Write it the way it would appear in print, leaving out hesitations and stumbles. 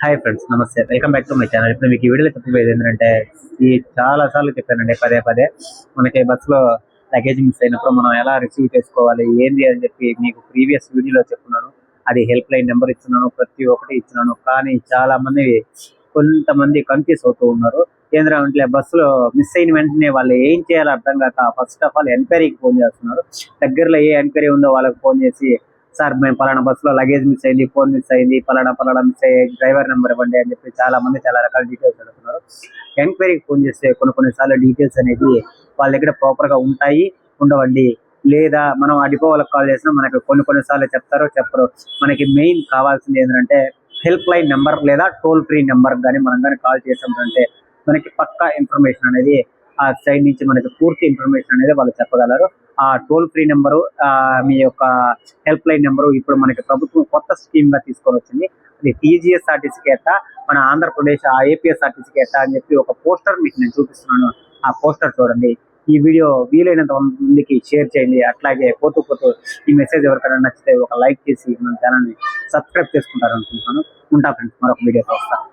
Hi friends, నమస్తే. Welcome back to my channel. ఇప్పుడు మీకు ఈ వీడియోలో చెప్పబోయేది ఏంటంటే, ఈ చాలా సార్లు చెప్పానండి పదే పదే. మనకి బస్సులో లగేజ్ మిస్ అయినప్పుడు మనం ఎలా రిసీవ్ చేసుకోవాలి ఏంది అని చెప్పి మీకు ప్రీవియస్ వీడియోలో చెప్తున్నాను. అది హెల్ప్ లైన్ నెంబర్ ఇస్తున్నాను, ప్రతి ఒక్కటి ఇచ్చినాను. కానీ చాలా మంది కొంతమంది కన్ఫ్యూస్ అవుతూ ఉన్నారు. ఏంటంటే బస్సులో మిస్ అయిన వెంటనే వాళ్ళు ఏం చేయాలో అర్థం కాక ఫస్ట్ ఆఫ్ ఆల్ ఎంక్వైరీకి ఫోన్ చేస్తున్నారు. దగ్గరలో ఏ ఎంక్వైరీ ఉందో వాళ్ళకి ఫోన్ చేసి, సార్ మేము పలానా బస్సులో లగేజ్ మిస్ అయింది, ఫోన్ మిస్ అయింది, పలానా మిస్ అయ్యి డ్రైవర్ నెంబర్ ఇవ్వండి అని చెప్పి చాలా మంది చాలా రకాల డీటెయిల్స్ అడుగుతున్నారు. ఎంక్వైరీకి ఫోన్ చేస్తే కొన్నిసార్లు డీటెయిల్స్ అనేది వాళ్ళ దగ్గర ప్రాపర్ గా ఉంటాయి, ఉండవండి. లేదా మనం ఆ డిపో వాళ్ళకి కాల్ చేసినా మనకి కొన్నిసార్లు చెప్తారో చెప్పరు. మనకి మెయిన్ కావాల్సింది ఏంటంటే హెల్ప్ లైన్ నెంబర్ లేదా టోల్ ఫ్రీ నెంబర్ కానీ మనం కానీ కాల్ చేసామంటే మనకి పక్కా ఇన్ఫర్మేషన్ అనేది ఆ సైడ్ నుంచి మనకి పూర్తి ఇన్ఫర్మేషన్ అనేది వాళ్ళు చెప్పగలరు. ఆ టోల్ ఫ్రీ నెంబరు, మీ యొక్క హెల్ప్ లైన్ నెంబరు ఇప్పుడు మనకి ప్రభుత్వం కొత్త స్కీమ్ గా తీసుకొని వచ్చింది. అది టీజీఎస్ఆర్టీసీ కేట, మన ఆంధ్రప్రదేశ్ ఏపీఎస్ఆర్టీసీ కేట అని చెప్పి ఒక పోస్టర్ మీకు నేను చూపిస్తున్నాను. ఆ పోస్టర్ చూడండి. ఈ వీడియో వీలైనంత మందికి షేర్ చేయండి. అట్లాగే పోతూ ఈ మెసేజ్ ఎవరికైనా నచ్చితే ఒక లైక్ చేసి మన ఛానల్ని సబ్స్క్రైబ్ చేసుకుంటారు అనుకుంటున్నాను. ఉంటా ఫ్రెండ్స్, మరొక వీడియోతో వస్తాను.